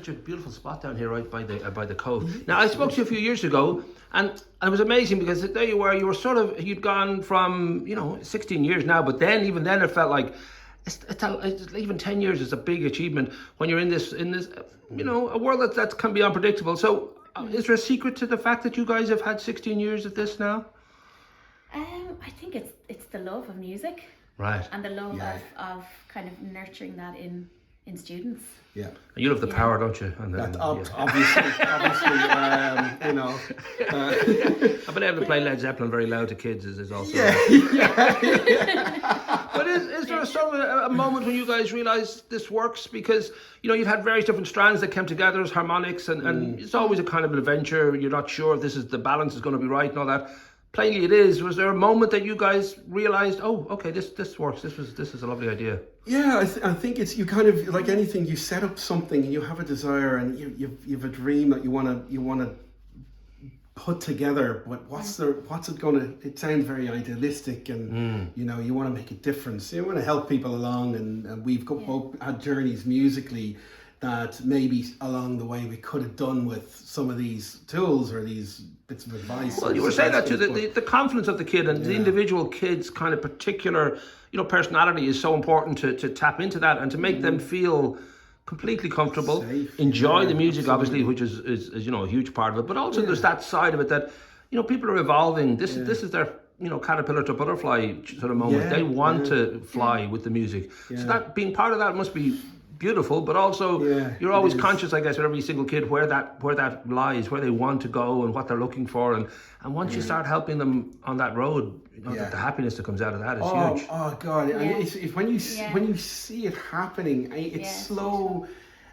Such a beautiful spot down here, right by the cove. Now, I spoke to you a few years ago, and it was amazing because there you were sort of, you'd gone from 16 years now, but then even then it felt like even 10 years is a big achievement when you're in this a world that can be unpredictable. So, is there a secret to the fact that you guys have had 16 years of this now? I think it's the love of music, right, and the love of kind of nurturing that in students. Yeah, and you love the power, don't you? And then, obviously, I've been able to play Led Zeppelin very loud to kids is also. But is there sort of a moment when you guys realise this works? Because you've had various different strands that came together as harmonics, and it's always a kind of an adventure. You're not sure if the balance is going to be right and all that. Plainly it is. Was there a moment that you guys realised, oh, okay, this works, this is a lovely idea? Yeah, I think it's, you kind of, like anything, you set up something and you have a desire and you have a dream that you want to put together, but what's it going to, it sounds very idealistic, and you want to make a difference, you want to help people along, and we've both had journeys musically that maybe along the way we could have done with some of these tools or these bits of advice. Well, you were saying that too, the confidence of the kid and the individual kid's kind of particular, personality is so important to tap into that and to make them feel completely comfortable, safe, enjoy the music, absolutely. Obviously, which is a huge part of it, but also there's that side of it that, people are evolving. This is their, caterpillar to butterfly sort of moment. They want to fly with the music. So that being part of that must be beautiful, but also you're always conscious, I guess, with every single kid where that lies, where they want to go and what they're looking for, and once you start helping them on that road, the happiness that comes out of that is huge. Oh God! And it's when you see it happening, it's slow,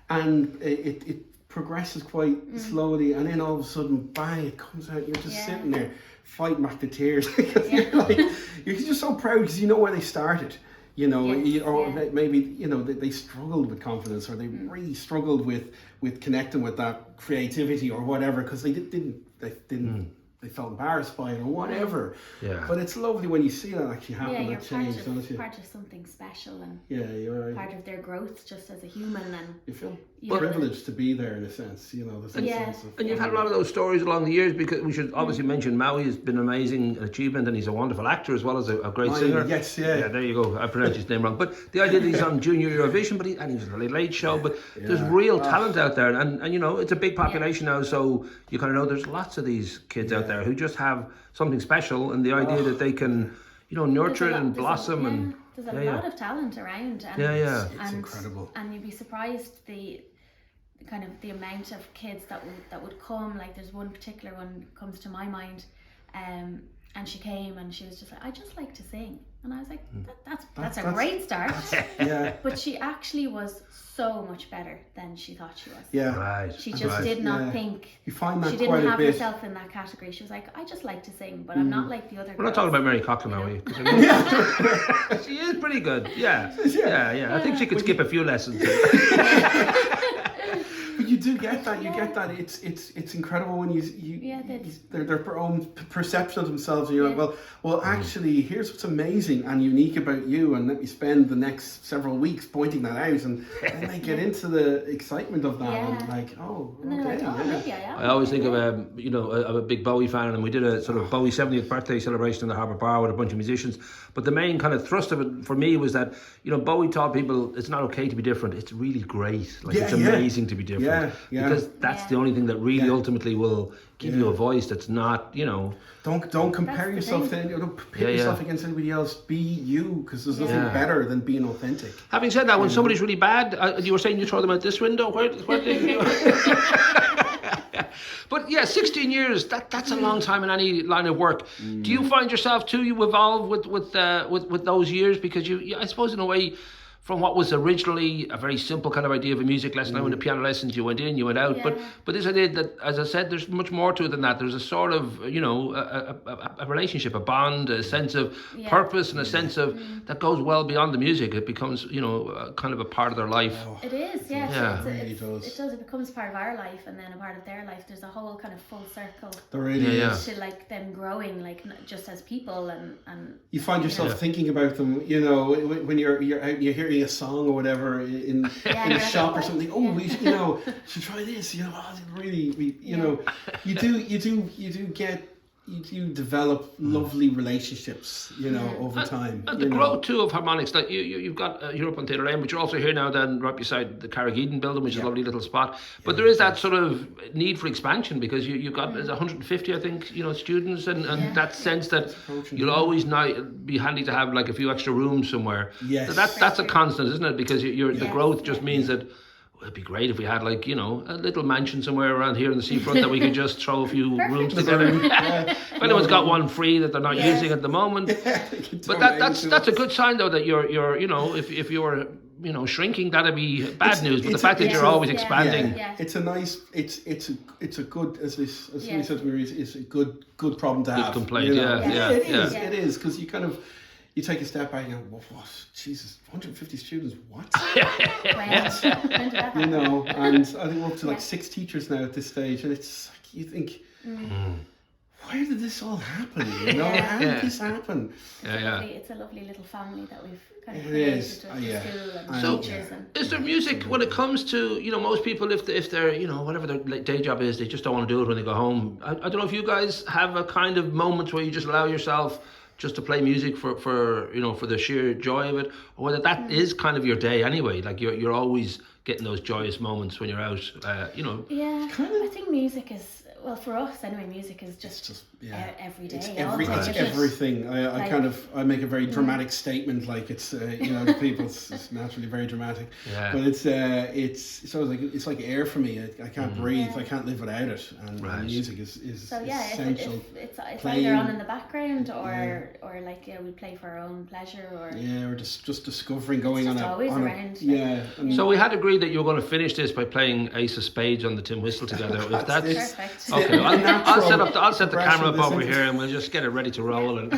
and it progresses quite slowly, and then all of a sudden, bang! It comes out. You're just sitting there fighting back the tears because you're just so proud because you know where they started. Maybe they struggled with confidence, or they really struggled with connecting with that creativity or whatever, because they felt embarrassed by it or whatever. But it's lovely when you see that actually happen, that change, don't you? Part of something special, and you're right. Part of their growth just as a human, and you feel privileged to be there in a sense, there's a sense of, and you've had a lot of those stories along the years, because we should obviously mention Maui has been an amazing achievement, and he's a wonderful actor as well as a great singer. Yeah, there you go. I pronounced his name wrong, but the idea that he's on Junior Eurovision, and he's on a Late Show, but there's real talent out there, and it's a big population now, so you kind of know there's lots of these kids out there who just have something special, and the idea that they can nurture it and blossom, and there's a lot of talent around, and it's incredible, and you'd be surprised the amount of kids that would come. Like, there's one particular one comes to my mind, and she came and she was just like, I just like to sing, and I was like, that's a great start. But she actually was so much better than she thought she was. She just did not think, you find that she didn't have herself in that category. She was like, I just like to sing, but I'm not like the other girls. We're not talking about Mary Coughlin, are we? She is pretty good. I think she could skip a few lessons. But you do get that. You get that. It's incredible when their own perception of themselves, and you're like, well, actually, here's what's amazing and unique about you, and let me spend the next several weeks pointing that out, and then they get into the excitement of that, and like, I always think of a big Bowie fan, and we did a sort of Bowie 70th birthday celebration in the Harbour Bar with a bunch of musicians. But the main kind of thrust of it for me was that Bowie taught people it's not okay to be different. It's really great. Like, it's amazing to be different. Because that's the only thing that really ultimately will give you a voice that's not, Don't compare yourself to, pit yourself against anybody else. Be you, because there's nothing better than being authentic. Having said that, when somebody's really bad, you were saying you throw them out this window. Where did you But 16 years, that's a long time in any line of work. Do you find yourself too, you evolve with those years? Because I suppose in a way, from what was originally a very simple kind of idea of a music lesson, I went to piano lessons, you went in, you went out, but this idea that, as I said, there's much more to it than that. There's a sort of, a relationship, a bond, a sense of purpose, and a sense of that goes well beyond the music. It becomes, kind of a part of their life. It is, it does. It becomes part of our life, and then a part of their life. There's a whole kind of full circle. There really is. To like them growing, like just as people, and you find yourself thinking about them. When you're out, you hear giving a song or whatever in a shop or something. Oh, we should try this. Really, you do develop lovely relationships, over time. And the growth too of Harmonics, like you've got you're up on Taylor Lane, but you're also here now then right beside the Carrigeedon building, which is a lovely little spot. But there is that sort of need for expansion because you've got 150, I think, students, and that sense that you'll always now be handy to have like a few extra rooms somewhere. Yes, so that's a constant, isn't it? Because the growth just means that. It'd be great if we had like, a little mansion somewhere around here in the seafront that we could just throw a few rooms together. If anyone's got one free that they're not using at the moment. But that's a good sign though that you're if you're shrinking, that'd be bad news. But the fact that you're always expanding. It's a nice it's a good, as somebody said to me, it's a good problem to have. Good complaint, It is, because you take a step back and go, what? Jesus, 150 students, what? When did that happen? And I think we're up to like 6 teachers now at this stage, and it's like, you think, where did this all happen? How did this happen? It's a lovely little family that we've kind of created with the school and teachers. Is there music when it comes to, most people, if they're, whatever their day job is, they just don't want to do it when they go home. I don't know if you guys have a kind of moment where you just allow yourself just to play music for the sheer joy of it, or whether that is kind of your day anyway. Like you're always getting those joyous moments when you're out. Yeah, I think music is, well, for us anyway, music is just every day. It's everything. I make a very dramatic statement, like it's to people it's naturally very dramatic. Yeah. But it's sort of like it's like air for me. I can't breathe. I can't live without it. And music is essential. It's either on in the background or like we play for our own pleasure or we're just discovering going on always around. So we had agreed that you were going to finish this by playing Ace of Spades on the tin whistle together. If that's perfect. Okay, I'll set the camera up over here and we'll just get it ready to roll. And